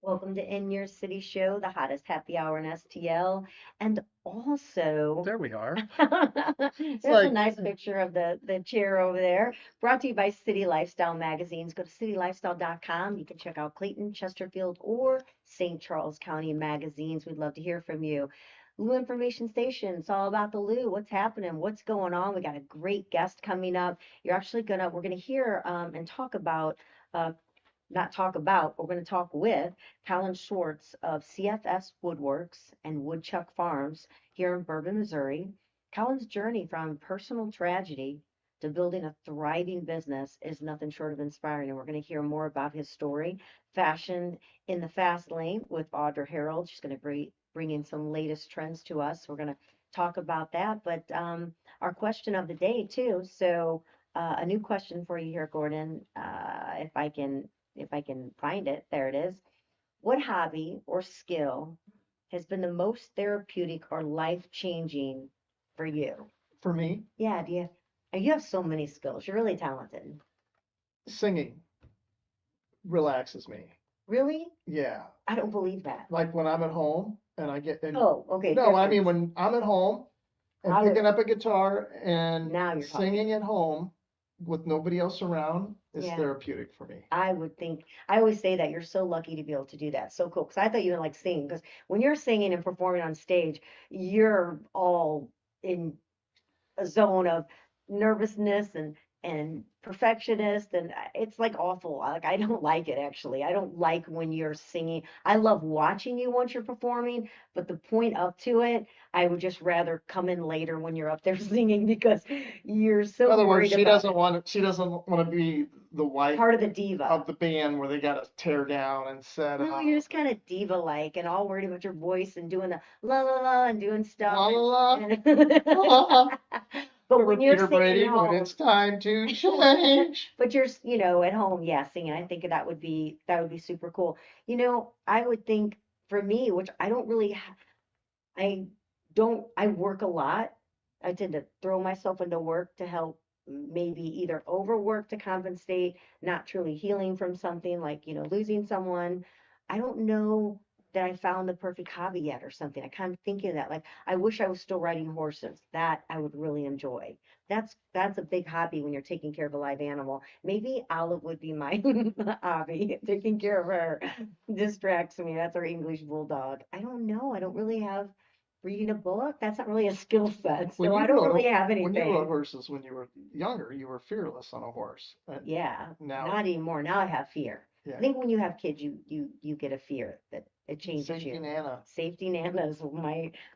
Welcome to In Your City Show, the hottest happy hour in STL. And also, There we are. It's there's a like, nice picture of the chair over there. Brought to you by City Lifestyle Magazines. Go to citylifestyle.com. You can check out Clayton, Chesterfield, or St. Charles County magazines. We'd love to hear from you. Lou Information Station. It's all about the Lou. What's happening? What's going on? We got a great guest coming up. We're gonna hear and talk about uh, not talk about, we're going to talk with Colin Schwartz of CFS Woodworks and Woodchuck Farms here in Bourbon, Missouri. Colin's journey from personal tragedy to building a thriving business is nothing short of inspiring, and we're going to hear more about his story. Fashion in the Fast Lane with Audra Harrold. She's going to bring in some latest trends to us. We're going to talk about that, but our question of the day, too. So, a new question for you here, Gordon, if I can find it, there it is. What hobby or skill has been the most therapeutic or life-changing for you? for me, Yeah, you have so many skills. You're really talented. singing relaxes me. Really? Yeah. I don't believe that. Like when I'm at home and Oh, okay, no, I mean difference. when I'm at home and How picking up a guitar and now you're talking. singing at home with nobody else around is Yeah. therapeutic for me. I would think, I always say that you're so lucky to be able to do that. So cool. Because I thought you didn't like singing. Because when you're singing and performing on stage, you're all in a zone of nervousness and perfectionist, and it's like awful. Like I don't like it actually. I don't like when you're singing. I love watching you once you're performing, but the point up to it, I would just rather come in later when you're up there singing because you're In so other words, worried about she doesn't want to be the wife part of the diva. of the band where they got to tear down and set No, you're up. just kind of diva-like and all worried about your voice and doing the la la la and doing stuff La la and la. but when Remember you're Peter singing at Brady when home, it's time to change? but you're, at home, yeah, singing. I think that would be super cool. I would think for me, which I don't really, I I work a lot. I tend to throw myself into work to help maybe either overwork to compensate, not truly healing from something like, losing someone. I don't know that I found the perfect hobby yet or something. I kind of thinking of that. Like, I wish I was still riding horses. That I would really enjoy. That's a big hobby when you're taking care of a live animal. Maybe Olive would be my hobby. Taking care of her distracts me. That's our English bulldog. I don't know. I don't really have reading a book. That's not really a skill set. When So I you don't rode really have when you rode anything. horses when you were younger, you were fearless on a horse. Yeah, Now, not anymore. Now I have fear. I yeah, think when you have kids, you get a fear that it changes safety you. Nana. Safety Nana is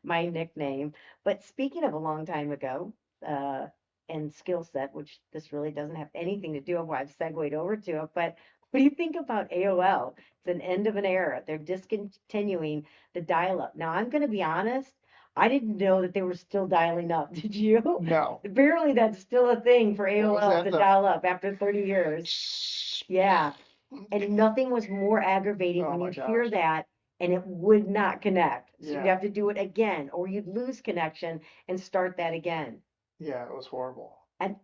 my nickname. But speaking of a long time ago, uh, and skill set, which this really doesn't have anything to do with why I've segued over to it, but what do you think about AOL? It's an end of an era. They're discontinuing the dial-up. Now, I'm going to be honest. I didn't know that they were still dialing up. Did you? No, Apparently, that's still a thing for what was AOL that? to The dial up after 30 years. Yeah. And nothing was more aggravating oh when my you'd hear gosh, that and it would not connect. So you'd yeah, have to do it again, or you'd lose connection and start that again. yeah, it was horrible. And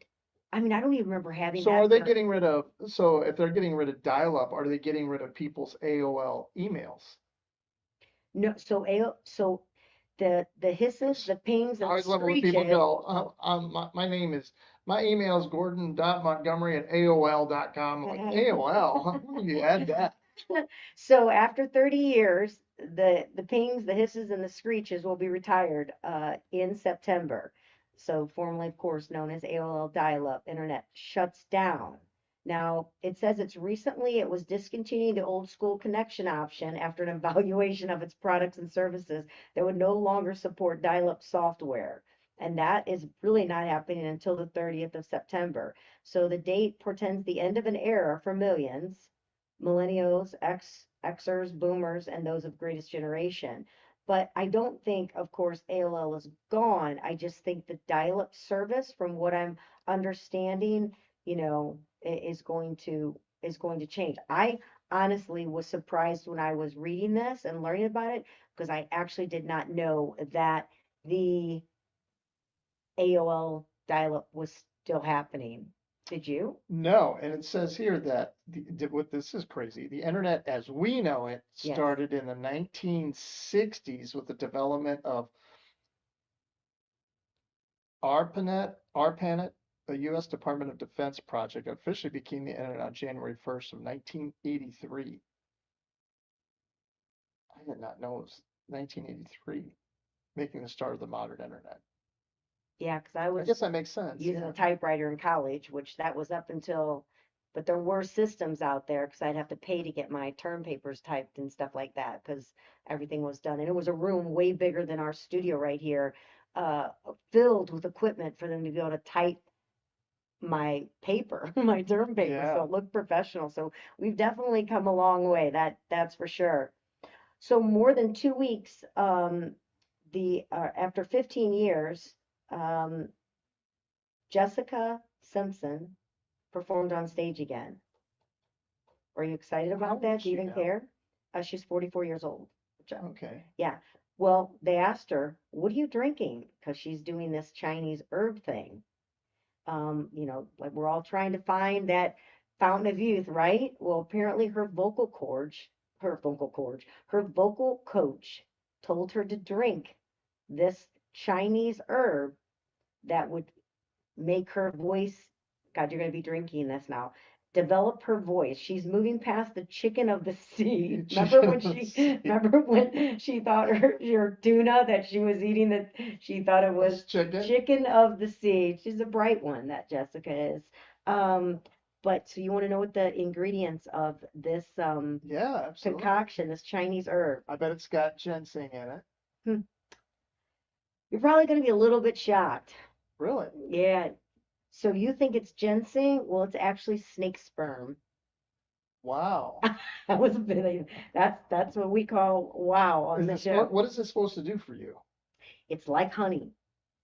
I mean, I don't even remember having So are that they for getting rid of? So if they're getting rid of dial-up, are they getting rid of people's AOL emails? no. So the hisses, the pings, I and the always love it when people screeches. go, my email is Gordon.Montgomery at AOL.com. I'm like, AOL? When did you add that? So after 30 years, the pings, the hisses, and the screeches will be retired in September. So formerly, of course, known as AOL dial-up internet shuts down. Now, it says it was discontinuing the old school connection option after an evaluation of its products and services that would no longer support dial-up software. And that is really not happening until the 30th of September. So the date portends the end of an era for millions millennials, Xers, boomers, and those of greatest generation. But I don't think, of course, AOL is gone. I just think the dial-up service, from what I'm understanding, is going to change. I honestly was surprised when I was reading this and learning about it because I actually did not know that the AOL dial-up was still happening. Did you? No, and it says here that what this is crazy. The internet as we know it Yes. started in the 1960s with the development of ARPANET, a U.S. Department of Defense project, officially became the internet on January 1st of 1983. I did not know it was 1983, making the start of the modern internet. Yeah, because I I was guess that makes sense. using Yeah. a typewriter in college, which that was up until, but there were systems out there because I'd have to pay to get my term papers typed and stuff like that because everything was done. And it was a room way bigger than our studio right here, uh, filled with equipment for them to be able to type my paper, my term paper, so Yeah. it looked professional. So we've definitely come a long way, that's for sure. So more than 2 weeks, the after 15 years, um, Jessica Simpson performed on stage again. Are you excited How about old that? is Do you she even now? care? She's 44 years old. Okay. Yeah. Well, they asked her, "What are you drinking?" Because she's doing this Chinese herb thing. Like we're all trying to find that fountain of youth, right? Well, apparently her vocal coach told her to drink this Chinese herb that would make her voice, God, you're going to be drinking this now. Develop her voice. She's moving past the chicken of the sea. Chicken of the sea. Remember when she thought her tuna that she was eating that she thought it was It's chicken. chicken of the sea. She's a bright one, that Jessica is. Um, but so you want to know what the ingredients of this Yeah, absolutely. concoction, this Chinese herb? I bet it's got ginseng in it. Hmm. You're probably going to be a little bit shocked. Really? Yeah. So you think it's ginseng? Well, it's actually snake sperm. Wow. That was a bit. That's what we call wow on the show. What is this supposed to do for you? It's like honey,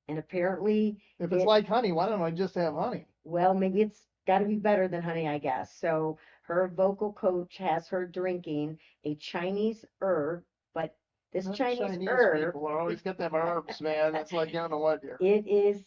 and apparently If it's it. like honey, why don't I just have honey? Well, maybe it's got to be better than honey, I guess. So her vocal coach has her drinking a Chinese herb, but this Them Chinese Chinese herb, people are always get them herbs, man. It's like, you don't know what here. it is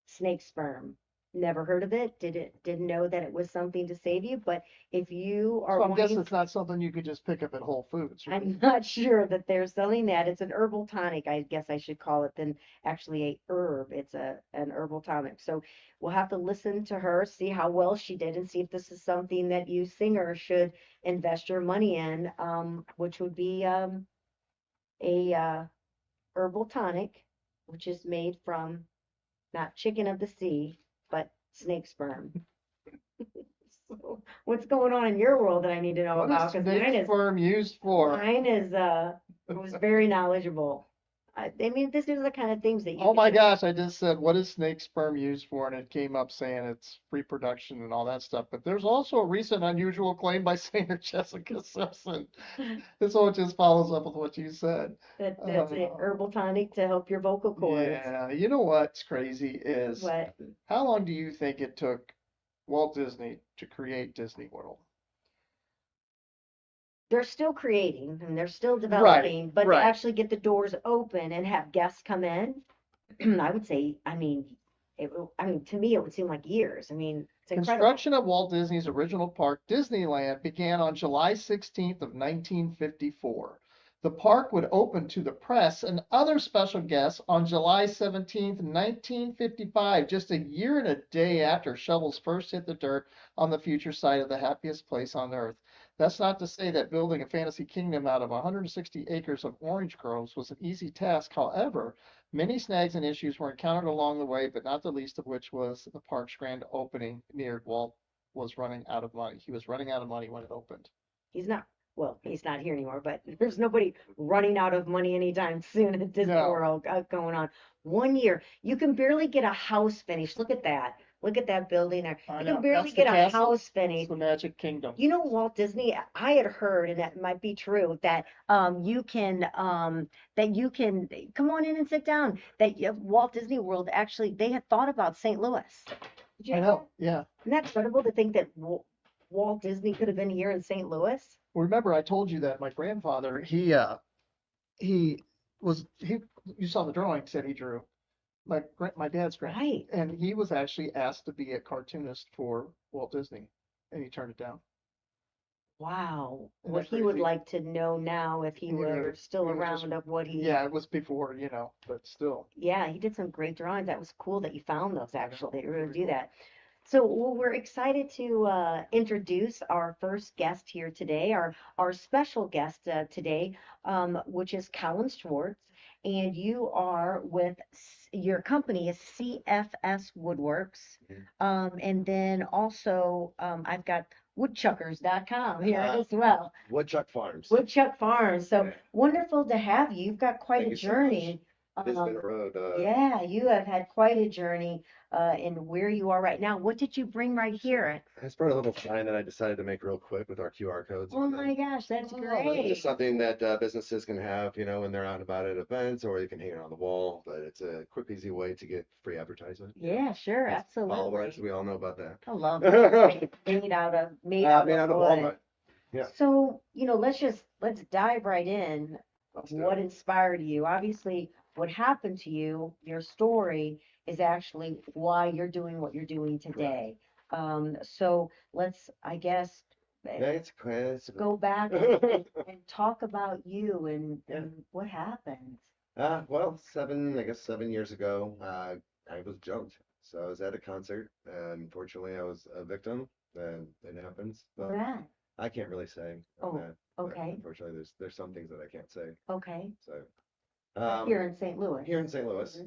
snake sperm. Never heard of it. Didn't know that it was something to save you. But if you are So I'm guessing wanting, it's not something you could just pick up at Whole Foods, right? I'm not sure that they're selling that. It's an herbal tonic, I guess I should call it, than actually a herb. It's an herbal tonic. So we'll have to listen to her, see how well she did, and see if this is something that you singers should invest your money in, which would be a herbal tonic, which is made from not chicken of the sea, but snake sperm. So, what's going on in your world that I need to know What is about? Because snake sperm used for? mine is was very knowledgeable. I mean, this is the kind of things that you Oh can my just, gosh, I just said, what is snake sperm used for? And it came up saying it's reproduction and all that stuff. But there's also a recent unusual claim by singer Jessica Simpson. This one just follows up with what you said. that's a herbal tonic to help your vocal cords. Yeah, you know what's crazy is But how long do you think it took Walt Disney to create Disney World? they're still creating and they're still Right, developing, but to right. actually get the doors open and have guests come in, I would say, I mean, to me, it would seem like years. I mean, it's incredible. Construction of Walt Disney's original park, Disneyland, began on July 16th of 1954. The park would open to the press and other special guests on July 17th, 1955, just a year and a day after shovels first hit the dirt on the future site of the happiest place on earth. That's not to say that building a fantasy kingdom out of 160 acres of orange groves was an easy task. However, many snags and issues were encountered along the way, but not the least of which was the park's grand opening near Walt was running out of money. He was running out of money when it opened. He's not, well, he's not here anymore, but there's nobody running out of money anytime soon at Disney No, World going on. 1 year, you can barely get a house finished. Look at that. Look at that building there. I You know. can barely That's the get a castle. house It's finished. the Magic Kingdom. You know, Walt Disney, I had heard, and that might be true, that you can come on in and sit down. That Walt Disney World actually they had thought about St. Louis. Did you I know know. that? Yeah. Isn't that incredible to think that Walt Disney could have been here in St. Louis? Well, remember I told you that my grandfather, he was he you saw the drawings that he drew. my dad's grandpa, Right. and he was actually asked to be a cartoonist for Walt Disney, and he turned it down. Wow. Isn't What that he would crazy? like to know now if he You know, were still it was just, around of what he, yeah, it was before, but still, yeah, he did some great drawings. That was cool that you found those I know, actually. You really pretty do cool. that. So well, we're excited to introduce our first guest here today, our special guest today, which is Colin Schwartz, and you are with your company is CFS Woodworks, Mhm. and then also I've got woodchuckers.com here Uh, as well. Woodchuck Farms. Woodchuck Farms. So Yeah. wonderful to have you. You've got quite Thank a you so much. journey. It's been a Um, road. yeah, you have had quite a journey in where you are right now. What did you bring right here? I just brought a little sign that I decided to make real quick with our QR codes. Oh my gosh, that's Oh, great. Just something that businesses can have, when they're out and about at events, or you can hang it on the wall. But it's a quick, easy way to get free advertisement. Yeah, sure, As followers, absolutely. we all know about that. I love it. Made out of Made out of wood. walnut. Yeah. So, let's dive right in of Let's do what it. inspired you. Obviously, what happened to you, your story is actually why you're doing what you're doing today. So let's, I guess, Yeah, it's go back and talk about you yeah. and what happened. Well, I guess 7 years ago, I was jumped. So I was at a concert, and unfortunately, I was a victim, and it happens. But Right. I can't really say on Oh, that. But okay, unfortunately, there's some things that I can't say. okay. So, Here in St. Louis. here in St. Louis,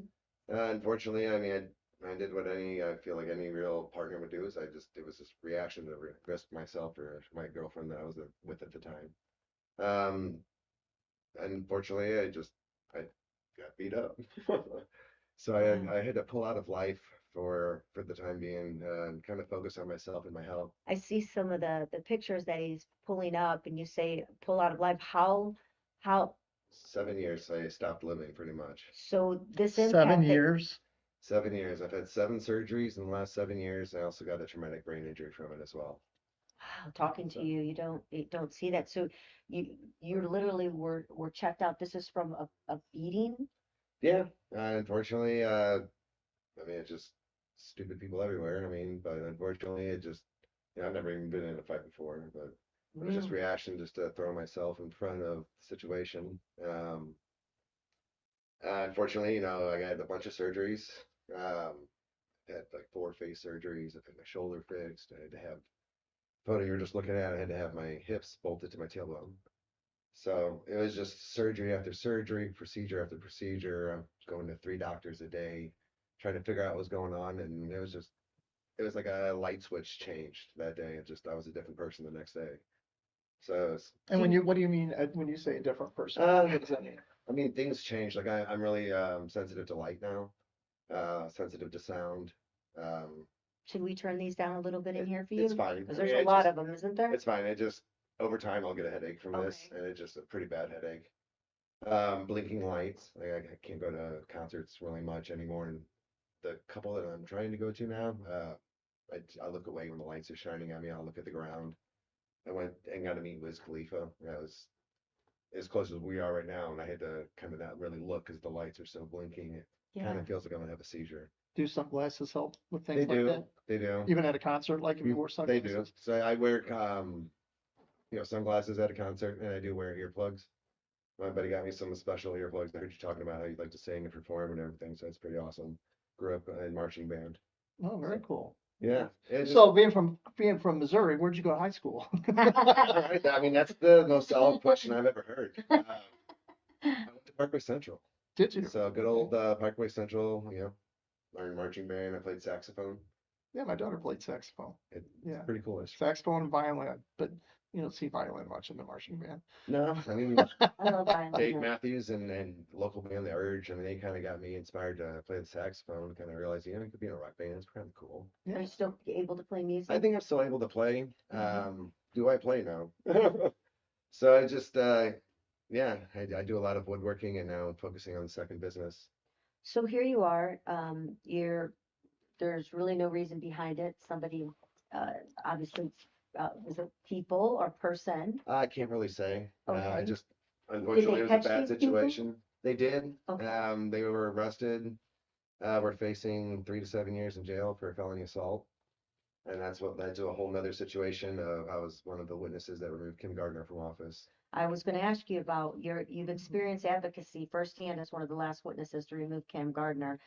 Mhm. unfortunately, I mean, I did what I feel like any real partner would do. Is it was this reaction to risk myself or my girlfriend that I was with at the time. Um, Unfortunately, I got beat up. So Wow. I had to pull out of life for the time being, and kind of focus on myself and my health. I see some of the pictures that he's pulling up, and you say pull out of life. How 7 years, I stopped living pretty much. so this impacted.7 years. 7 years. I've had 7 surgeries in the last 7 years. I also got a traumatic brain injury from it as well. Wow, talking to So you, you don't see that. So you literally were checked out. This is from a beating. yeah, unfortunately, I mean, it's just stupid people everywhere. I mean, but unfortunately, I've never even been in a fight before, but it was just Really? reaction just to throw myself in front of the situation. Unfortunately, I had a bunch of surgeries. Had like 4 face surgeries. I had my shoulder fixed. I had to have photo you're just looking at. I had to have my hips bolted to my tailbone. So it was just surgery after surgery, procedure after procedure. I'm going to 3 doctors a day, trying to figure out what was going on, and it was like a light switch changed that day. I was a different person the next day. So And Do what do you mean when you say a different person? uh, What does that mean? I mean, things change. Like I'm really sensitive to light now, sensitive to sound. Um, should we turn these down a little bit in here for it's you? fine. Because I mean, there's a lot of them, isn't there? it's fine. Over time I'll get a headache from this, Okay. and it's just a pretty bad headache. Blinking lights. Like I can't go to concerts really much anymore, and the couple that I'm trying to go to now, I look away when the lights are shining at me. I'll look at the ground. I went and got to meet Wiz Khalifa. That was as close as we are right now, and I had to kind of not really look because the lights are so blinking. It kind Yeah. of feels like I'm gonna have a seizure. Do sunglasses help with They things like do. that? They do. Even at a concert, like if you wore They do. sunglasses? So I wear sunglasses at a concert, and I do wear earplugs. My buddy got me some special earplugs. I heard you talking about how you like to sing and perform and everything, so it's pretty awesome. Grew up in marching band. Oh, very So cool. yeah, it just So being from Missouri, where'd you go to high school? right. I mean, that's the most solid question I've ever heard. I went to Parkway Central, Did you? so good old Parkway Central. Learned marching band. I played saxophone. Yeah, my daughter played saxophone. It's Yeah, pretty cool. saxophone and violin, but you don't see violin much in the marching band. No, I mean I love Dave violin. Matthews and local band The Urge. I mean, they kind of got me inspired to play the saxophone. Kind of realized, it could be in a rock band. It's kind of cool. Are Yeah. you still able to play I music? think I'm still able to play. Mhm. Do I play now? So yeah, I do a lot of woodworking, and now I'm focusing on the second business. So here you are. There's really no reason behind it. Somebody, uh, obviously, was it people or person? I can't really say. Okay. Did Unfortunately, they it was a catch bad these people? situation. They did. Okay. They were arrested. We're facing 3 to 7 years in jail for felony assault. And that's what led to a whole nother situation of I was one of the witnesses that removed Kim Gardner from office. I was going to ask you about you've experienced advocacy firsthand as one of the last witnesses to remove Cam Gardner.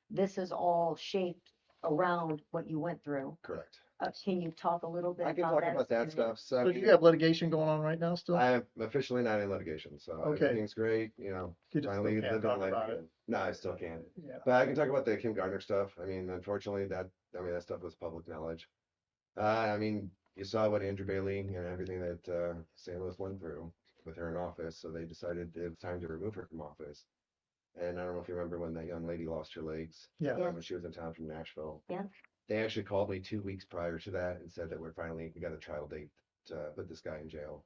This is all shaped around what you went through. Correct. Can you talk a little bit I can about talk that about that experience? stuff. So I So mean, you have litigation going on right now still? I'm officially not in litigation, so Okay. everything's great. You know, You just finally still can't living talk life about it. again. No, I still can. Yeah. But I can talk about the Kim Gardner stuff. I mean, unfortunately, that stuff was public knowledge. I mean, you saw what Andrew Bailey and everything that St. Louis went through with her in office, so they decided it was time to remove her from office. And I don't know if you remember when that young lady lost her legs. Yeah. Yeah. When she was in town from Nashville. Yeah. They actually called me 2 weeks prior to that and said that we got a trial date to put this guy in jail.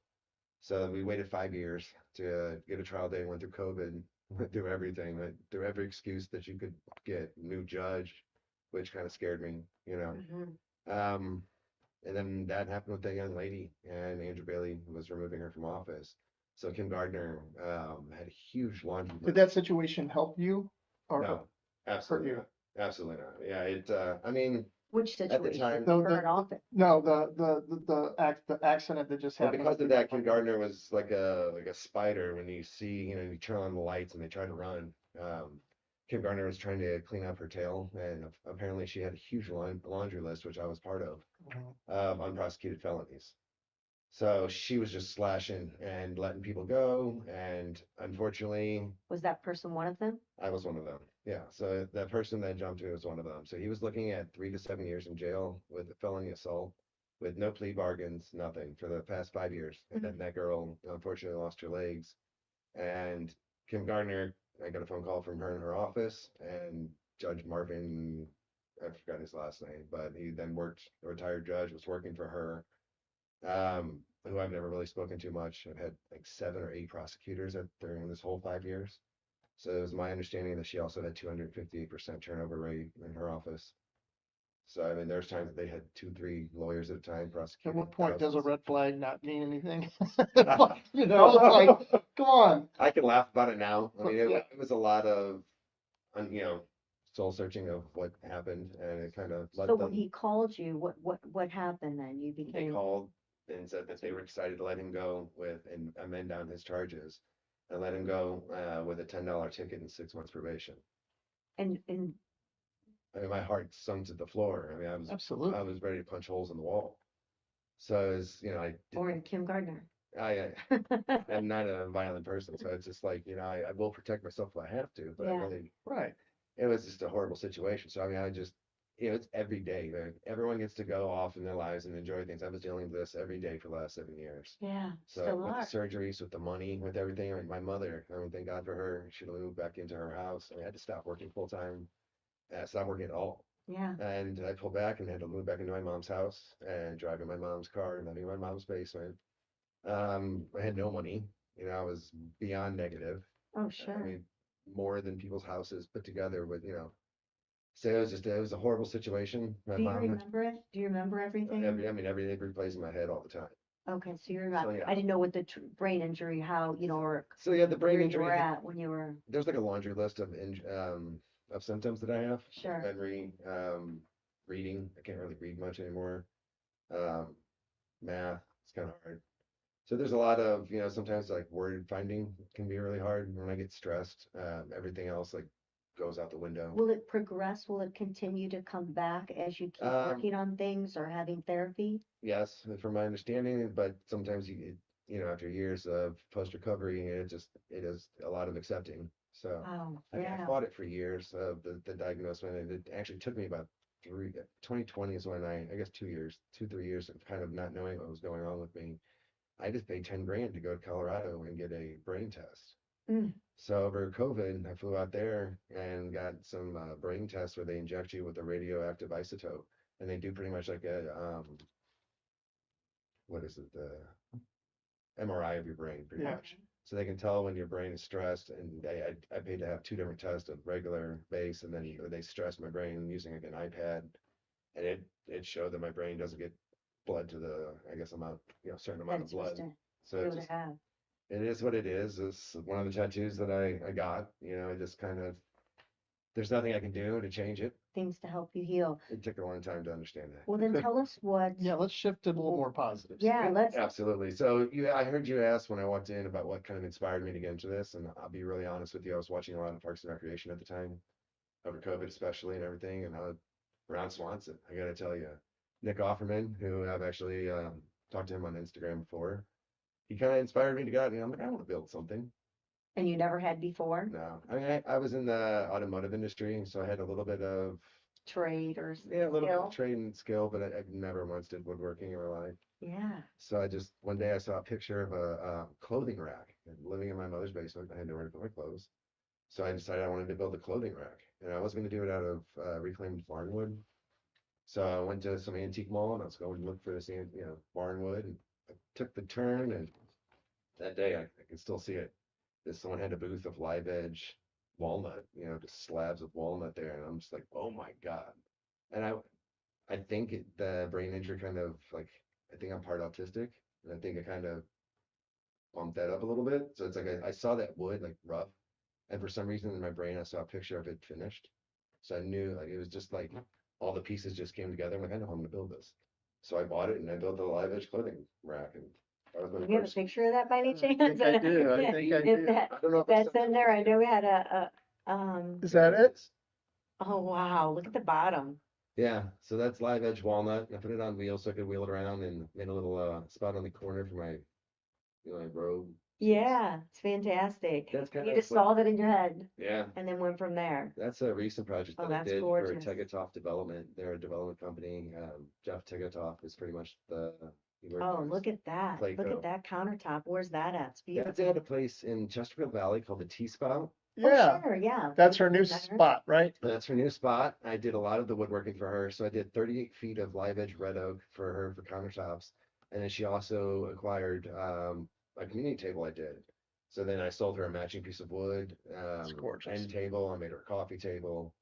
So we waited 5 years to get a trial date, went through COVID, went through everything, went through every excuse that you could get, new judge, which kind of scared me, you know. Mhm. And then that happened with that young lady, and Andrew Bailey was removing her from office. So Kim Gardner had a huge laundry Did list. that situation help you or No, hurt absolutely you? not. Absolutely not. Yeah, I mean, Which at the situation? time, Her in office. No, the accident that just well, happened. because of that, Kim Gardner was like a spider. When you see, you turn on the lights and they try to run. Kim Gardner was trying to clean up her tail, and apparently she had a huge laundry list, which I was part of, unprosecuted felonies. So she was just slashing and letting people go, and unfortunately, Was that person one of them? I was one of them. Yeah. So that person that jumped me was one of them. So he was looking at 3 to 7 years in jail with a felony assault, with no plea bargains, nothing for the past 5 years. And then that girl unfortunately lost her legs. And Kim Gardner, I got a phone call from her in her office, and Judge Marvin, I forgot his last name, but he then worked, a retired judge, was working for her, who I've never really spoken to much. I've had like 7 or 8 prosecutors during this whole 5 years. So it was my understanding that she also had 258% turnover rate in her office. So I mean, there's times that they had 2, 3 lawyers at a time At prosecuting. what point does a thousands. red flag not mean anything? You know, it's like, come on. I can laugh about it now. I mean, Yeah. it was a lot of, soul searching of what happened, and it kind of let So when them. he called you, what happened then? You They became, called and said that they were excited to let him go with and amend down his charges, and let him go with a $10 ticket and 6 months probation. and I mean, my heart sunk to the floor. I mean, I Absolutely. was ready to punch holes in the wall. So it's, or in Kim Gardner. I am not a violent person, so it's just like, I will protect myself if I have to, but Yeah. Right. it was just a horrible situation. So I mean, I just, it's every day. Everyone gets to go off in their lives and enjoy things. I was dealing with this every day for the last 7 years. Yeah, So still with are. the surgeries, with the money, with everything, I mean, my mother, I mean, thank God for her. She moved back into her house. I had to stop working full time, stop working at all. Yeah. And I pulled back and had to move back into my mom's house and drive in my mom's car and living in my mom's basement. I had no money. I was beyond negative. Oh, I sure. mean, more than people's houses put together with, so it was a horrible situation. My Do you mom, remember it? Do you remember everything? everything plays in my head all the time. Okay, so you remember. So, yeah. I didn't know what the brain injury, how, or So yeah, the brain where you injury, were at when you were. there's like a laundry list of symptoms that I have. Sure. Memory, reading. I can't really read much anymore. Um, Math, it's kind of hard. So there's a lot of, sometimes like word finding can be really hard when I get stressed. Everything else like goes out the window. Will it progress? Will it continue to come back as you keep working on things or having therapy? Yes, from my understanding, but sometimes after years of post recovery, it is a lot of accepting. So Oh, I yeah. fought it for years of the diagnosis, and it actually took me about 2020 is when I guess 2 years, 2, 3 years of kind of not knowing what was going on with me. I just paid 10 grand to go to Colorado and get a brain test. Mm. So over COVID, I flew out there and got some brain tests where they inject you with a radioactive isotope, and they do pretty much like a what is it, the MRI of your brain, pretty Yeah. much. So they can tell when your brain is stressed, and I paid to have 2 different tests of regular base, and then they stressed my brain using like an iPad, and it showed that my brain doesn't get blood to the, I guess, amount, certain amount of That's supposed blood. to So be it able to have. is what it is. It's one of the tattoos that I got. It just kind of there's nothing I can do to change it. Things to help you heal. It took a long time to understand that. Well, then tell us what. Yeah, let's shift to a little more positive. Yeah, let's. Absolutely. So I heard you ask when I walked in about what kind of inspired me to get into this, and I'll be really honest with you. I was watching a lot of Parks and Recreation at the time, over COVID especially, and everything, and around Swanson. I got to tell you, Nick Offerman, who I've actually talked to him on Instagram before, he kind of inspired me to go out. And I'm like, I want to build something. And you never had before? No, I mean, I was in the automotive industry, so I had a little bit of Trade or a little bit skill? of trade and skill, but I never once did woodworking in my life. Yeah. So one day I saw a picture of a clothing rack and living in my mother's basement. I had nowhere to put my clothes. So I decided I wanted to build a clothing rack, and I wasn't going to do it out of reclaimed barnwood. So I went to some antique mall and I was going to look for this, barnwood, and I took the turn, and that day I can still see it. Someone had a booth of live edge walnut, just slabs of walnut there, and I'm just like, oh my God. And I think the brain injury kind of like, I think I'm part autistic, and I think I kind of bumped that up a little bit. So it's like I saw that wood like rough, and for some reason in my brain I saw a picture of it finished. So I knew like it was just like all the pieces just came together. I'm like, I know how I'm gonna build this. So I bought it and I built the live edge clothing rack, and that was my Do you have a first. picture of that by any I chance? think I do. I think I If do. that- I don't know if That's in there. I know we had Is that it? oh wow, look at the bottom. Yeah, so that's live edge walnut. I put it on wheels so I could wheel it around, and made a little spot on the corner for my, my robe. Yeah, it's fantastic. That's kind You of just solved it in your head yeah. and then went from there. That's a recent project Oh, that I that's did gorgeous. for Tegetoff Development. They're a development company. Jeff Tegetoff is pretty much he worked Oh, on look at that. Look Clayco. at that countertop. Where's that at? It's That's beautiful. at a place in Chesterfield Valley called the T-Spot. Yeah, Oh, sure, yeah. that's her new Center. spot, right? That's her new spot. I did a lot of the woodworking for her. So I did 38 feet of live edge red oak for her for countertops. And then she also acquired a community table I did. So then I sold her a matching piece of wood, It's gorgeous. end table. I made her a coffee table.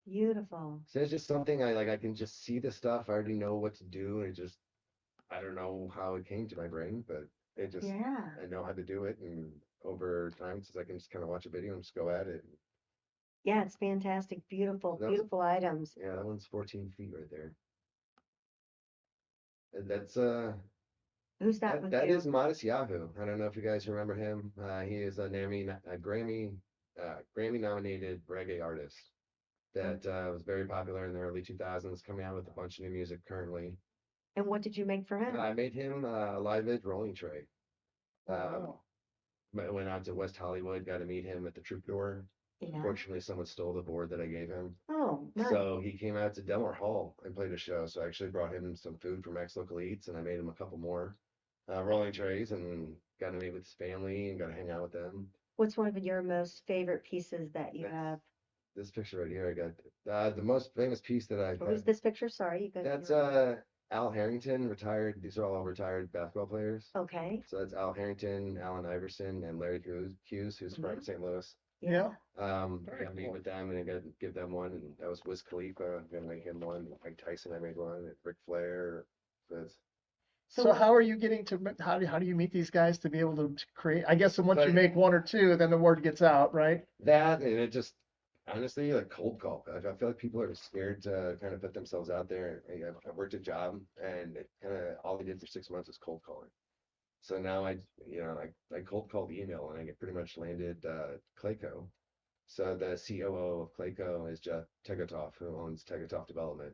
Beautiful. So it's just something I can just see the stuff. I already know what to do. And I don't know how it came to my brain, but it just, Yeah. I know how to do it. And over time, since I can just kind of watch a video and just go at it. Yeah, it's fantastic. Beautiful, That was- beautiful items. Yeah, that one's 14 feet right there. And that's Who's that with that you? is Modest Yahoo. I don't know if you guys remember him. He is a Grammy nominated reggae artist that was very popular in the early 2000s, coming out with a bunch of new music currently. And what did you make for him? I made him a live edge rolling tray. Wow. I went out to West Hollywood, got to meet him at the Troubadour. Yeah. Fortunately, someone stole the board that I gave him. Oh, nice. So he came out to Delmar Hall and played a show. So I actually brought him some food from Max Local Eats, and I made him a couple more rolling trays, and got to meet with his family and got to hang out with them. What's one of your most favorite pieces that you have? This picture right here, I got the most famous piece that I've What was had. this picture? Sorry, you guys. That's Al Harrington, retired. These are all retired basketball players. Okay. So that's Al Harrington, Allen Iverson, and Larry Hughes, who's from St. Louis. Yeah. Got to meet with them and I got to give them one. And that was Wiz Khalifa. Gonna make him one. Mike Tyson, I made one. And Ric Flair. That's So how are you getting to, how do you meet these guys to be able to create? I guess once you But- make one or two, then the word gets out, right? that, and it just honestly like cold call. I feel like people are scared to kind of put themselves out there. I worked a job, and it kind of all I did for 6 months was cold calling. So now I cold called email, and I get pretty much landed Clayco. So the COO of Clayco is Jeff Tegetoff, who owns Tegetoff Development.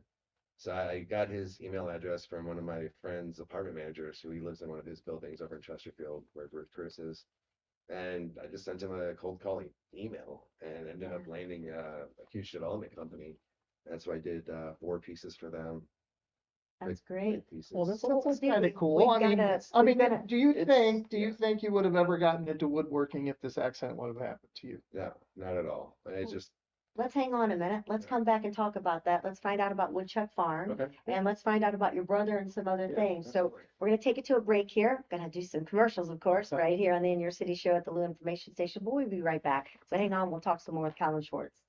So I got his email address from one of my friend's apartment managers, who he lives in one of his buildings over in Chesterfield, where Chris is. And I just sent him a cold calling email, and ended up landing a huge development company. That's why I did 4 pieces for them. That's Like, great. big pieces. Well, that's Well, see, kind we- of cool. we've I mean, gotta- do you it's- think you would have ever gotten into woodworking if this accident would have happened to you? No, not at all. And it's just Let's hang on a minute. Let's come back and talk about that. Let's find out about Woodchuck Farm. okay. And let's find out about your brother and some other Yeah, things. So absolutely. we're going to take it to a break here. Going to do some commercials, of course, Okay. right here on the In Your City show at the Lou Information Station. But we'll be right back. So hang on. We'll talk some more with Colin Schwartz.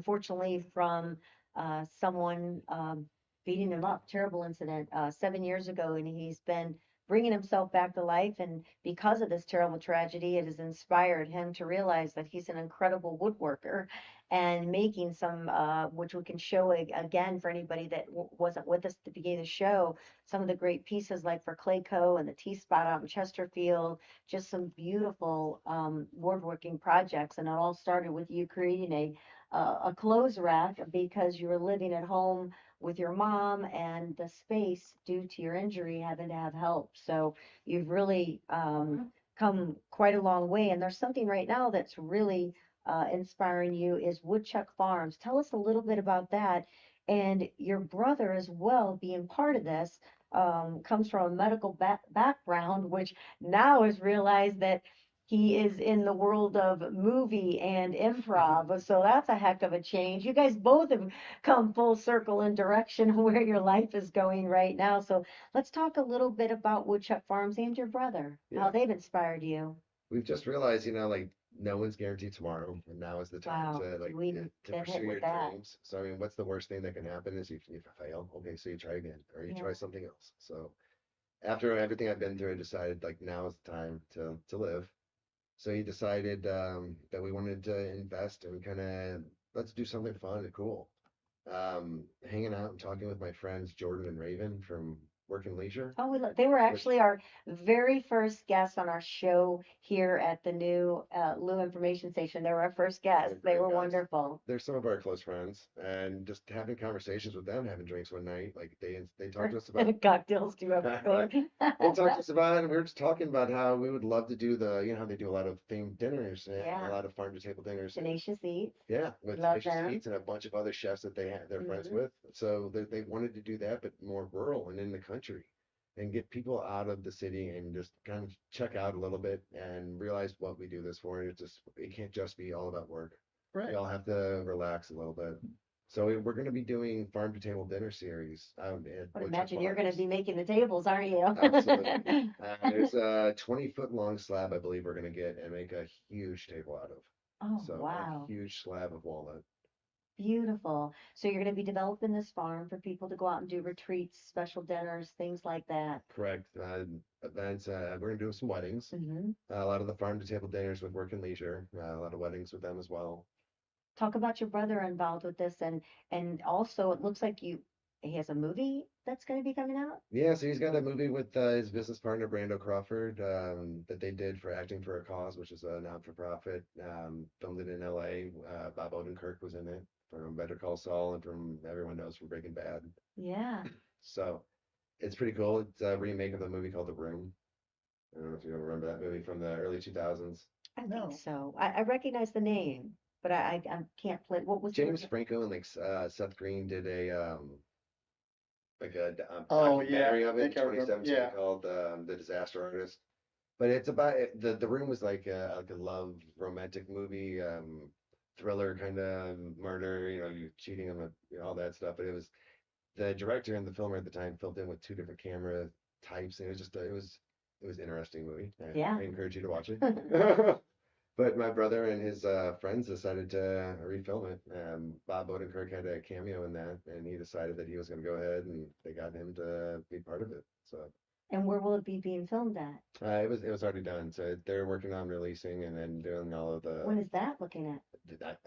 unfortunately from someone beating him up. Terrible incident 7 years ago, and he's been bringing himself back to life. And because of this terrible tragedy, it has inspired him to realize that he's an incredible woodworker and making some, which we can show again for anybody that wasn't with us at the beginning of the show, some of the great pieces like for Clayco and the T-Spot out in Chesterfield, just some beautiful woodworking projects. And it all started with you creating a clothes rack because you were living at home with your mom and the space due to your injury having to have help. So you've really come quite a long way. And there's something right now that's really inspiring you is Woodchuck Farms. Tell us a little bit about that. And your brother as well, being part of this, comes from a medical background, which now has realized that he is in the world of movie and improv. So that's a heck of a change. You guys both have come full circle in direction of where your life is going right now. So let's talk a little bit about Woodchuck Farms and your brother, how Yeah. they've inspired you. We've just realized, like no one's guaranteed tomorrow, and now is the time Wow, to we to been hit pursue with your that. dreams. So I mean, what's the worst thing that can happen is you fail. Okay, so you try again, or you Yeah. try something else. So after everything I've been through, I decided like now is the time to live. So he decided that we wanted to invest and kind of let's do something fun and cool. Hanging out and talking with my friends Jordan and Raven from Work and Leisure, Oh, they were which actually our very first guests on our show here at the new Lou Information Station. They were our first guests. They great were guys. wonderful. They're some of our close friends, and just having conversations with them, having drinks one night, like they talked to us about Cocktails do right. everything. They talked to us about, and we were just talking about how we would love to do how they do a lot of themed dinners and a Yeah, lot of farm to table dinners. Tenacious Eats. Yeah, with Love Delicious them. Feats and a bunch of other chefs that they're friends Hmm. with. So they wanted to do that, but more rural and in the country, and get people out of the city and just kind of check out a little bit and realize what we do this for. And it can't just be all about work. Right. We all have to relax a little bit. So we're going to be doing farm to table dinner series out at I would Woodchuck imagine you're going to Farms. be making the tables, aren't you? Absolutely. There's a 20-foot long slab I believe we're going to get and make a huge table out of. Oh, So wow. a huge slab of walnut. Beautiful. So you're going to be developing this farm for people to go out and do retreats, special dinners, things like that. Correct. Events. We're going to do some weddings. Hmm. A lot of the farm to table dinners with Work and Leisure. A lot of weddings with them as well. Talk about your brother involved with this, and also it looks like he has a movie that's going to be coming out. Yeah, so he's got a movie with his business partner Brando Crawford that they did for Acting for a Cause, which is a not-for-profit. Filmed it in L.A. Bob Odenkirk was in it from Better Call Saul and from everyone knows from Breaking Bad. Yeah, So it's pretty cool. It's a remake of a movie called The Room. I don't know if you remember that movie from the early 2000s. I think No. so. I recognize the name, but I can't play. What was James Franco and Seth Green did a Oh yeah, documentary I of it in think I remember. 2017 Yeah. called The Disaster Artist. But it's about the Room was like a love romantic movie, thriller kind of murder, you cheating on all that stuff. But it was the director and the filmer at the time filmed in with two different camera types, and it was just it was an interesting movie. Yeah. I encourage you to watch it. But my brother and his friends decided to refilm it. Bob Odenkirk had a cameo in that, and he decided that he was going to go ahead, and they got him to be part of it. So And where will it be being filmed at? it was already done. So they're working on releasing and then doing all of When is that looking at?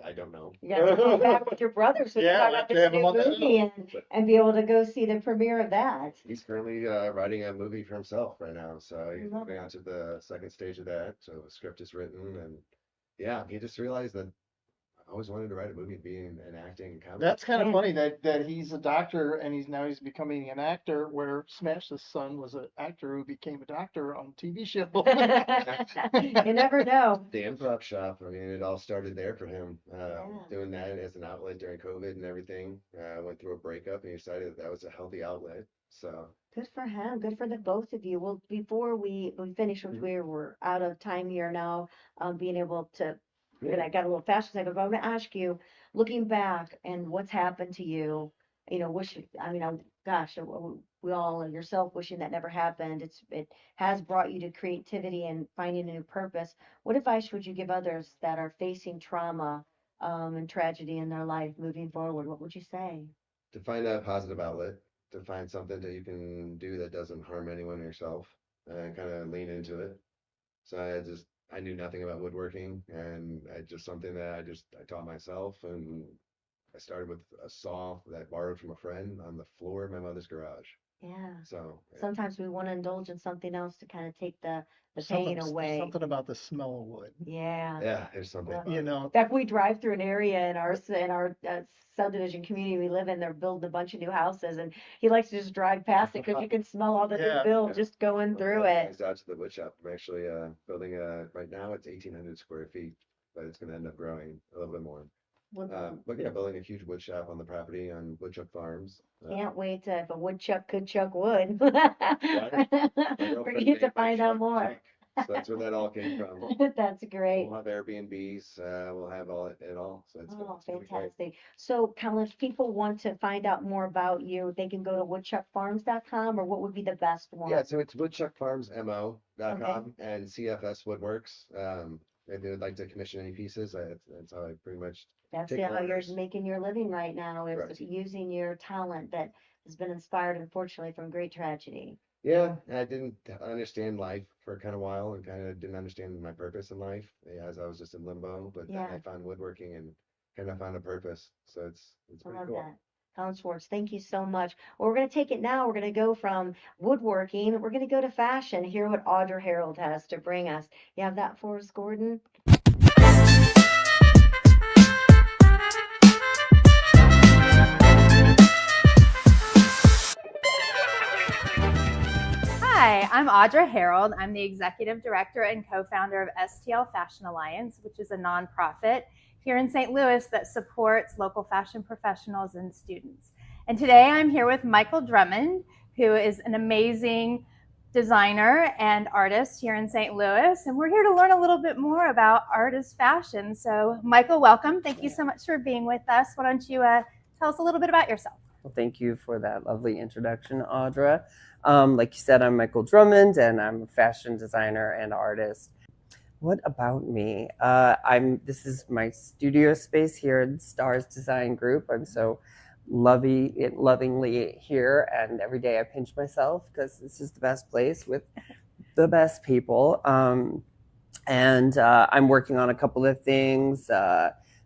I don't know. You got to come back with your brother so you Yeah, can we'll talk about have to this have him new on the movie But and be able to go see the premiere of that. he's currently writing a movie for himself right now. So he's Love moving on to the second stage of that. So the script is written, and yeah, he just realized that I always wanted to write a movie and be in acting and comedy. That's kind of Yeah. funny that he's a doctor and he's becoming an actor. Where Smash's son was an actor who became a doctor on TV show. You never know. The improv shop, I mean, it all started there for him. Yeah. Doing that as an outlet during COVID and everything. Went through a breakup and he decided that was a healthy outlet. So, Good for him. Good for the both of you. Well, before we finish, which we're out of time here now, being able to, and I got a little fast second, but I'm gonna ask you, looking back and what's happened to you, I mean, gosh, we all, and yourself, wishing that never happened. It has brought you to creativity and finding a new purpose. What advice would you give others that are facing trauma, and tragedy in their life moving forward, what would you say? To find a positive outlet, to find something that you can do that doesn't harm anyone or yourself, and kind of lean into it. So I knew nothing about woodworking, and I just something that I taught myself, and I started with a saw that I borrowed from a friend on the floor of my mother's garage. Yeah. So Sometimes we want to indulge in something else to kind of take the Something, pain away. something about the smell of wood. Yeah. yeah, there's something Well, about You it. know, In fact, we drive through an area in our subdivision community we live in. They're building a bunch of new houses, and he likes to just drive past it because you can smell all the new Yeah, build yeah. just going through Yeah, it. guys out to the wood shop. I'm actually building right now it's 1,800 square feet, but it's going to end up growing a little bit more. But yeah, building a huge wood shop on the property on Woodchuck Farms. Can't wait to if a woodchuck could chuck wood. My For girlfriend you to named my find out truck more. Chuck, so that's where that all came from. That's great. We'll have Airbnbs. We'll have it all. So Oh, it's gonna be great. fantastic. So, Colin, if people want to find out more about you, they can go to woodchuckfarms.com, or what would be the best one? Yeah, so it's woodchuckfarmsmo.com Okay. and CFS Woodworks. If they would like to commission any pieces, that's how I pretty much That's take how you're orders. making your living right now, is Correct. using your talent that has been inspired, unfortunately, from great tragedy. Yeah, I didn't understand life for kind of a while and kind of didn't understand my purpose in life as I was just in limbo. But then Yeah. I found woodworking and kind of found a purpose. So it's I pretty love cool. that. Colin Schwartz, thank you so much. Well, we're going to take it now. We're going to go from woodworking. We're going to go to fashion, hear what Audra Harrold has to bring us. You have that for us, Gordon? Hi, I'm Audra Harrold. I'm the Executive Director and co-founder of STL Fashion Alliance, which is a nonprofit here in St. Louis that supports local fashion professionals and students. And today I'm here with Michael Drummond, who is an amazing designer and artist here in St. Louis. And we're here to learn a little bit more about artist fashion. So Michael, welcome. Thank you so much for being with us. Why don't you tell us a little bit about yourself? Well, thank you for that lovely introduction, Audra. Like you said, I'm Michael Drummond, and I'm a fashion designer and artist. What about me? This is my studio space here at Stars Design Group. I'm so lovingly here, and every day I pinch myself because this is the best place with the best people. And I'm working on a couple of things.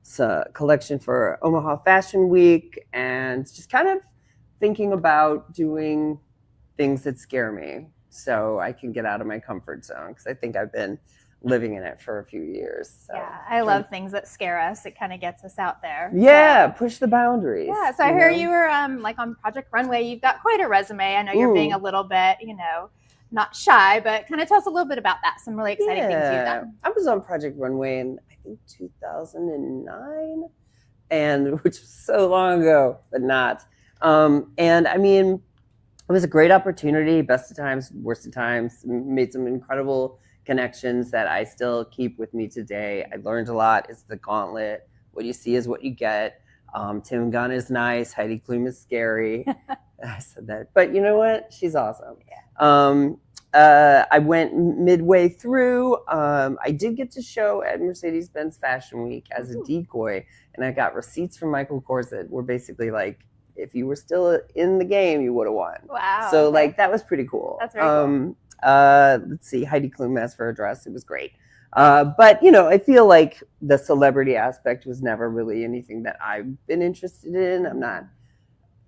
It's a collection for Omaha Fashion Week, and just kind of thinking about doing things that scare me so I can get out of my comfort zone, because I think I've been living in it for a few years. So. Yeah, I love things that scare us. It kind of gets us out there. Yeah, push the boundaries. Yeah, so I hear you were like on Project Runway. You've got quite a resume. I know you're being a little bit, not shy, but kind of tell us a little bit about that. Some really exciting things you've done. I was on Project Runway in, I think, 2009, and which was so long ago, but not. And I mean, it was a great opportunity. Best of times, worst of times. Made some incredible connections that I still keep with me today. I learned a lot. It's the gauntlet. What you see is what you get. Tim Gunn is nice. Heidi Klum is scary. I said that, but you know what? She's awesome. Yeah. I went midway through. I did get to show at Mercedes-Benz Fashion Week as a decoy, and I got receipts from Michael Kors that were basically like, if you were still in the game, you would have won. Wow. So like that was pretty cool. That's very cool. Let's see, Heidi Klum asked for her dress. It was great. But I feel like the celebrity aspect was never really anything that I've been interested in. I'm not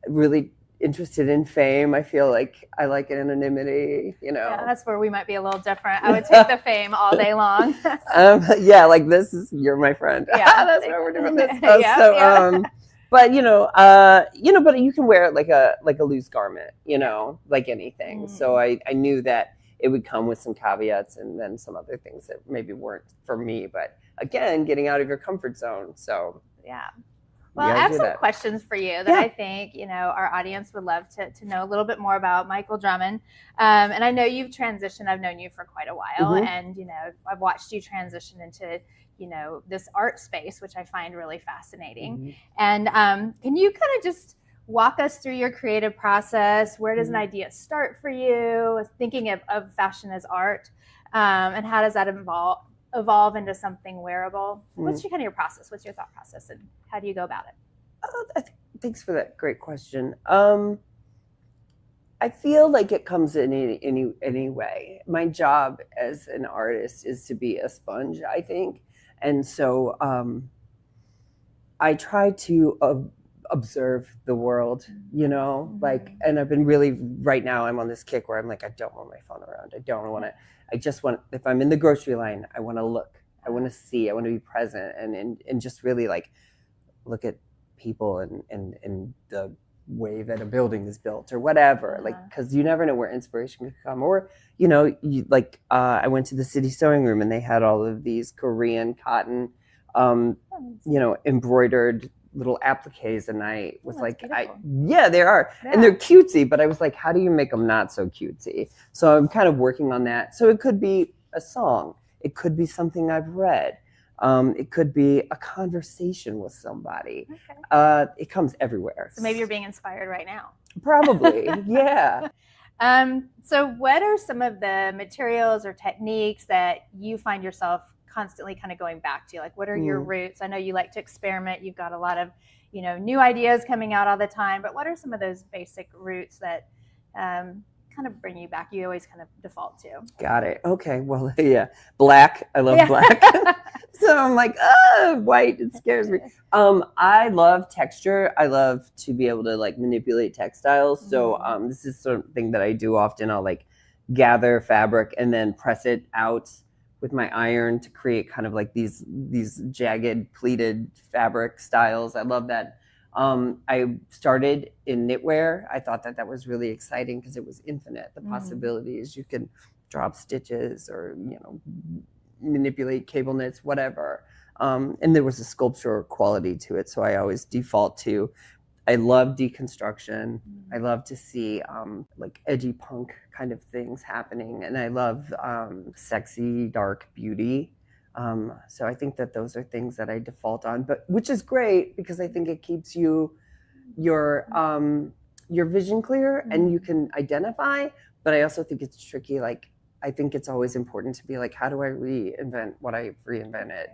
really interested in fame. I feel like I like anonymity, Yeah, that's where we might be a little different. I would take the fame all day long. Yeah, like you're my friend. Yeah. That's why we're doing this. Yeah. But but you can wear it like a loose garment, like anything. So I knew that it would come with some caveats and then some other things that maybe weren't for me. But again, getting out of your comfort zone. So yeah. Well, I have some questions for you that I think, our audience would love to know a little bit more about Michael Drummond. And I know you've transitioned. I've known you for quite a while. And, I've watched you transition into, this art space, which I find really fascinating. And can you kind of just walk us through your creative process? Where does an idea start for you? Thinking of fashion as art, and how does that evolve into something wearable? What's Mm. your process? What's your thought process, and how do you go about it? Thanks for that great question. I feel like it comes in any way. My job as an artist is to be a sponge, I think, and so I try to observe the world, like, and I've been really, right now I'm on this kick where I'm like, I don't want my phone around. I don't want to, I just want, if I'm in the grocery line, I want to look, I want to see, I want to be present and just really like look at people and the way that a building is built or whatever, like, because you never know where inspiration could come. Or I went to the city sewing room and they had all of these Korean cotton embroidered little appliques, and I was like, yeah, they are, and they're cutesy, but I was like, how do you make them not so cutesy? So I'm kind of working on that. So it could be a song, it could be something I've read, it could be a conversation with somebody. It comes everywhere. So maybe you're being inspired right now. Probably, yeah. So what are some of the materials or techniques that you find yourself constantly kind of going back to? Like, what are your roots? I know you like to experiment. You've got a lot of, new ideas coming out all the time, but what are some of those basic roots that kind of bring you back? You always kind of default to. Got it. Okay. Well, yeah. Black. I love black. So I'm like, white. It scares me. I love texture. I love to be able to like manipulate textiles. So this is something that I do often. I'll like gather fabric and then press it out with my iron to create kind of like these jagged pleated fabric styles. I love that. I started in knitwear. I thought that was really exciting because it was infinite. The possibilities, you can drop stitches or, manipulate cable knits, whatever. And there was a sculptural quality to it. So I always default to, I love deconstruction. I love to see like edgy punk kind of things happening. And I love sexy, dark beauty. So I think that those are things that I default on, but which is great because I think it keeps your vision clear and you can identify. But I also think it's tricky. Like, I think it's always important to be like, how do I reinvent what I reinvented?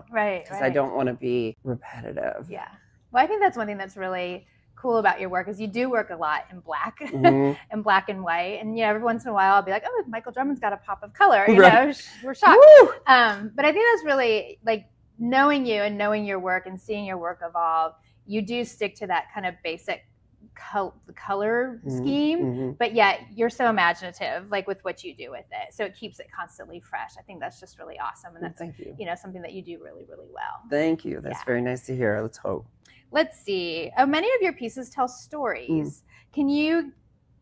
Right. Because I don't want to be repetitive. Yeah. Well, I think that's one thing that's really cool about your work is you do work a lot in black and black and white. And every once in a while I'll be like, oh, Michael Drummond's got a pop of color. We're shocked. But I think that's really like knowing you and knowing your work and seeing your work evolve. You do stick to that kind of basic color scheme, but yet you're so imaginative, like with what you do with it. So it keeps it constantly fresh. I think that's just really awesome. And that's, thank you. Something that you do really, really well. Thank you. That's very nice to hear. Let's hope. Let's see. Many of your pieces tell stories. Can you,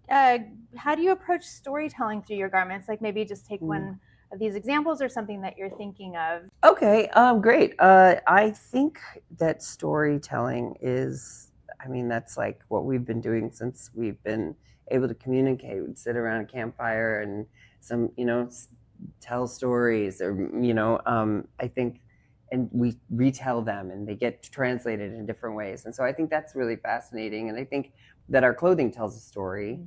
how do you approach storytelling through your garments? Like maybe just take one of these examples or something that you're thinking of. Okay, great. I think that storytelling is, that's like what we've been doing since we've been able to communicate. We'd sit around a campfire and tell stories or, I think, and we retell them and they get translated in different ways. And so I think that's really fascinating. And I think that our clothing tells a story.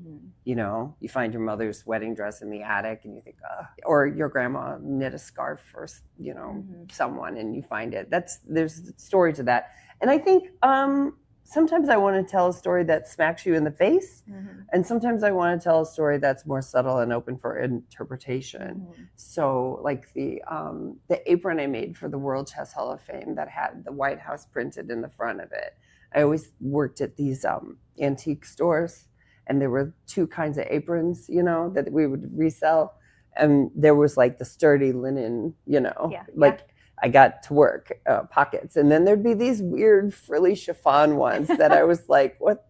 You find your mother's wedding dress in the attic and you think, or your grandma knit a scarf for, someone and you find it. There's a story to that. And I think sometimes I want to tell a story that smacks you in the face. And sometimes I want to tell a story that's more subtle and open for interpretation. So like the apron I made for the World Chess Hall of Fame that had the White House printed in the front of it. I always worked at these antique stores and there were two kinds of aprons, that we would resell. And there was like the sturdy linen, I got to work pockets, and then there'd be these weird frilly chiffon ones that I was like, what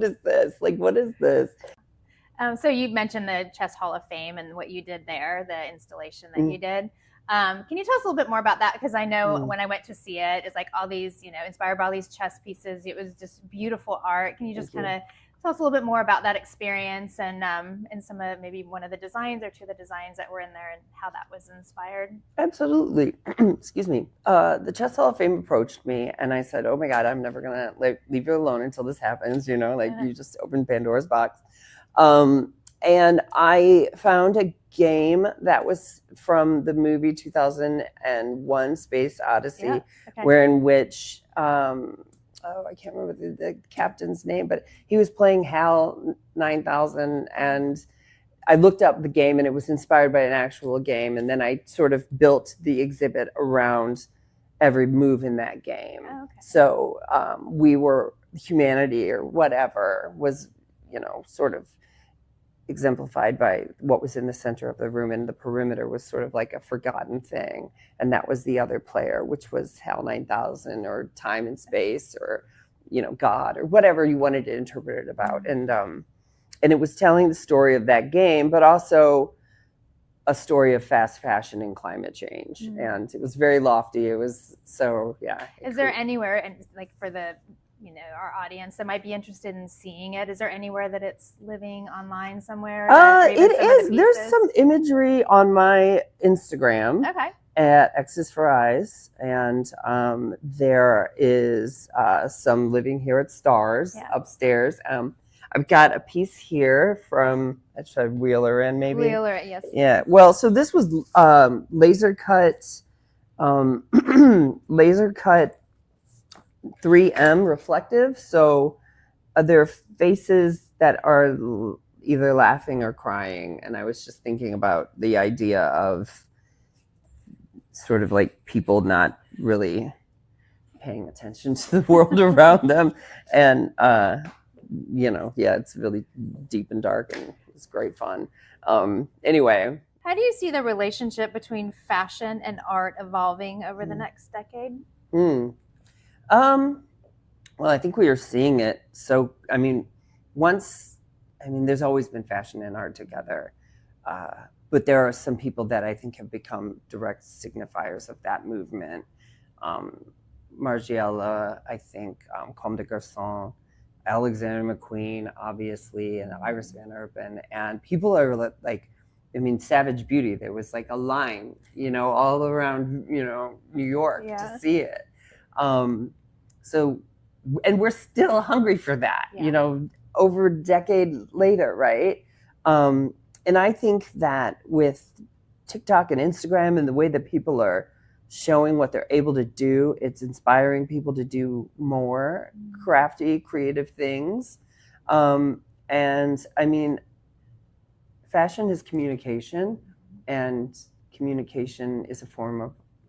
is this? Like, what is this? So you mentioned the Chess Hall of Fame and what you did there, the installation that you did. Can you tell us a little bit more about that? Because I know when I went to see it, it's like all these, inspired by all these chess pieces. It was just beautiful art. Can you just kind of tell us a little bit more about that experience and some of maybe one of the designs or two of the designs that were in there and how that was inspired? Absolutely. Excuse me. The Chess Hall of Fame approached me and I said, oh my God, I'm never going to leave you alone until this happens. You just opened Pandora's box. And I found a game that was from the movie 2001 Space Odyssey, Yeah. Okay. where in which, I can't remember the captain's name, but he was playing HAL 9000. And I looked up the game and it was inspired by an actual game. And then I sort of built the exhibit around every move in that game. Oh, okay. So we were humanity or whatever was, sort of exemplified by what was in the center of the room, and the perimeter was sort of like a forgotten thing, and that was the other player, which was HAL 9000 or time and space or God or whatever you wanted to interpret it about. And it was telling the story of that game, but also a story of fast fashion and climate change. And it was very lofty. It was so, yeah. Is there anywhere, and like for the our audience that might be interested in seeing it, is there anywhere that it's living online somewhere? It is. There's some imagery on my Instagram. Okay. At X's for Eyes, and there is some living here at Stars upstairs. I've got a piece here from, should I wheel her in maybe? Wheel her, yes. Yeah, well, so this was laser cut 3M reflective. So there are faces that are either laughing or crying. And I was just thinking about the idea of sort of like people not really paying attention to the world around them. And, it's really deep and dark, and it's great fun. Anyway. How do you see the relationship between fashion and art evolving over the next decade? Well, I think we are seeing it. So, there's always been fashion and art together. But there are some people that I think have become direct signifiers of that movement. Margiela, I think, Comme des Garçons, Alexander McQueen, obviously, and Iris Van Herpen. And people are like, Savage Beauty, there was like a line, all around, New York to see it. So, and we're still hungry for that, over a decade later, right? And I think that with TikTok and Instagram and the way that people are showing what they're able to do, it's inspiring people to do more crafty, creative things. Fashion is communication, and communication is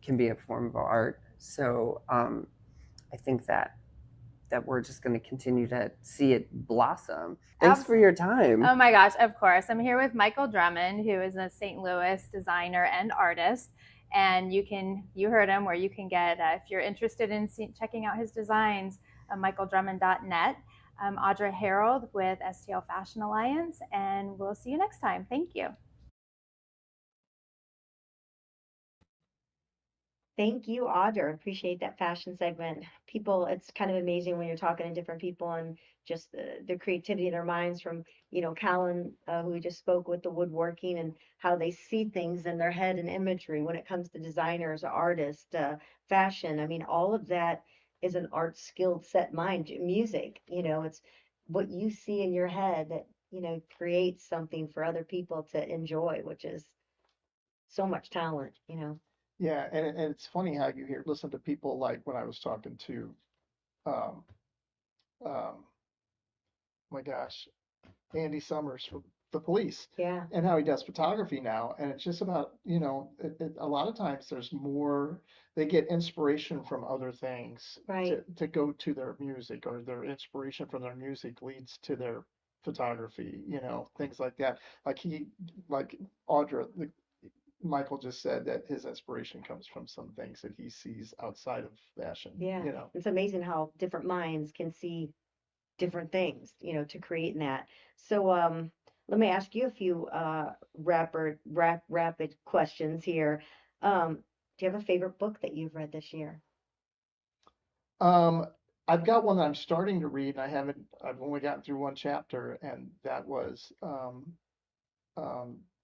can be a form of art. So I think that we're just going to continue to see it blossom. Thanks for your time. Oh my gosh, of course. I'm here with Michael Drummond, who is a St. Louis designer and artist. And you heard him, where you can get, if you're interested in checking out his designs, michaeldrummond.net. Audra Harrold with STL Fashion Alliance, and we'll see you next time. Thank you. Thank you, Audra. Appreciate that fashion segment. People, it's kind of amazing when you're talking to different people and just the creativity in their minds, from, Colin, who we just spoke with, the woodworking, and how they see things in their head and imagery when it comes to designers, artists, fashion. All of that is an art skilled set mind. Music, it's what you see in your head that, creates something for other people to enjoy, which is so much talent. Yeah, and it's funny how you listen to people, like when I was talking to, my gosh, Andy Summers from the Police, Yeah. and how he does photography now. And it's just about, a lot of times there's more, they get inspiration from other things Right. to go to their music, or their inspiration from their music leads to their photography, things like that. Like Audra, Michael just said that his inspiration comes from some things that he sees outside of fashion. Yeah. It's amazing how different minds can see different things, to create in that. So let me ask you a few rapid questions here. Do you have a favorite book that you've read this year? I've got one that I'm starting to read, and I've only gotten through one chapter, and that was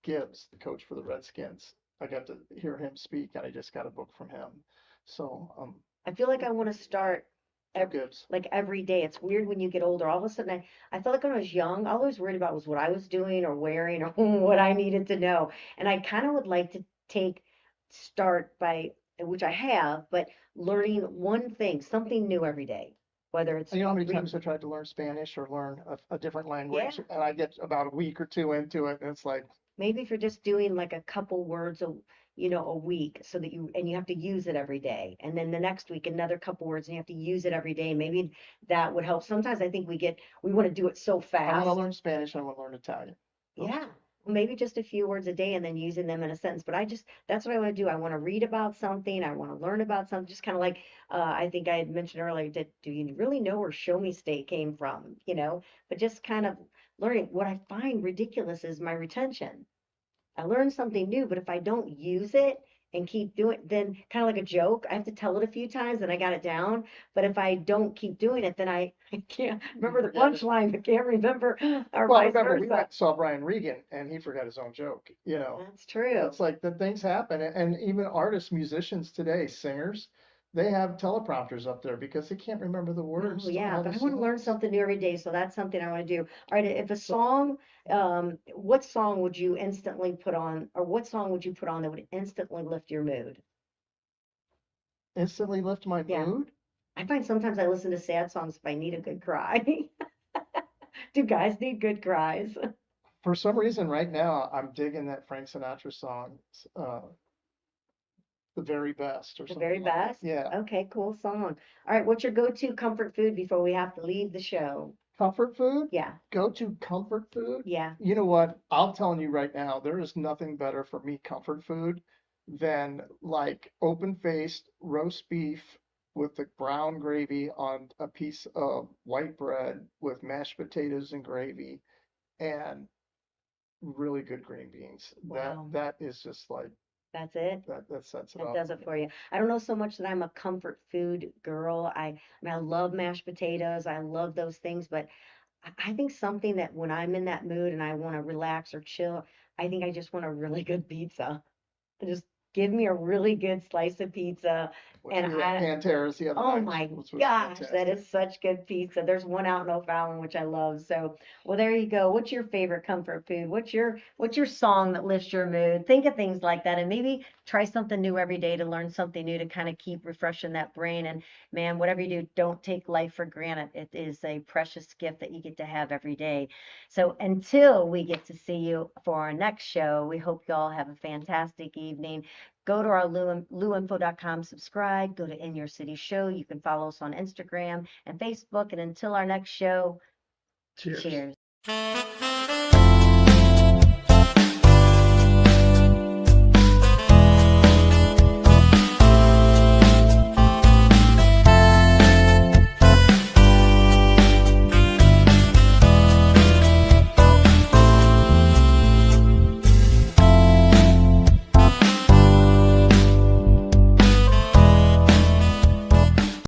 Gibbs, the coach for the Redskins. I got to hear him speak, and I just got a book from him. So I feel like I want to start Gibbs. like every day. It's weird when you get older. All of a sudden, I felt like when I was young, all I was worried about was what I was doing or wearing or what I needed to know. And I kind of would like to start by, which I have, but learning one thing, something new every day, whether it's You know how many read- times I tried to learn Spanish or learn a different Yeah. language, and I get about a week or two into it, and it's like, maybe if you're just doing like a couple words a week so that you have to use it every day. And then the next week, another couple words and you have to use it every day. Maybe that would help. Sometimes I think we want to do it so I want fast. to learn Spanish, I want to learn Italian. Yeah. Maybe just a few words a day and then using them in a sentence. But that's what I want to do. I want to read about something. I want to learn about something. Just kind of like, I think I had mentioned earlier, do you really know where Show Me State came from? But just kind of learning. What I find ridiculous is my retention. I learn something new, but if I don't use it and keep doing, then kind of like a joke, I have to tell it a few times and I got it down. But if I don't keep doing it, then I can't remember the forget it. punchline, but can't remember or Well, I vice remember we versa. went and saw Brian Regan, and he forgot his own joke, That's true. It's like the things happen, and even artists, musicians today, singers, they have teleprompters up there because they can't remember the words Oh, to yeah, all but the I want to learn songs. something new every day, so that's something I want to do. All right, if a song, what song would you instantly put on, or what song would you put on that would instantly lift your mood? Instantly lift my Yeah. mood. I find sometimes I listen to sad songs if I need a good cry. Do guys need good cries? For some reason, right now, I'm digging that Frank Sinatra song, uh, "The Very Best" or The something very like that. best? Yeah. Okay, cool song. All right, what's your go-to comfort food before we have to leave the show? Comfort food? Yeah, Go to comfort food? yeah. You know what? I'm telling you right now, there is nothing better for me comfort food than like open-faced roast beef with the brown gravy on a piece of white bread with mashed potatoes and gravy and really good green beans. Wow. That is just like That's it. that sets it That off does for it me. for you. I don't know so much that I'm a comfort food girl. I mean, I love mashed potatoes. I love those things, but I think something that when I'm in that mood and I want to relax or chill, I think I just want a really good pizza. Just give me a really good slice of pizza. Which And we had Pantera's the other oh night, my which was gosh, that fantastic. is such good pizza. There's one out in O'Fallon, which I love. So, well, there you go. What's your favorite comfort food? What's your song that lifts your mood? Think of things like that and maybe try something new every day to learn something new to kind of keep refreshing that brain. And man, whatever you do, don't take life for granted. It is a precious gift that you get to have every day. So until we get to see you for our next show, we hope you all have a fantastic evening. Go to our luinfo.com, subscribe, go to In Your City Show. You can follow us on Instagram and Facebook. And until our next show, Cheers. cheers.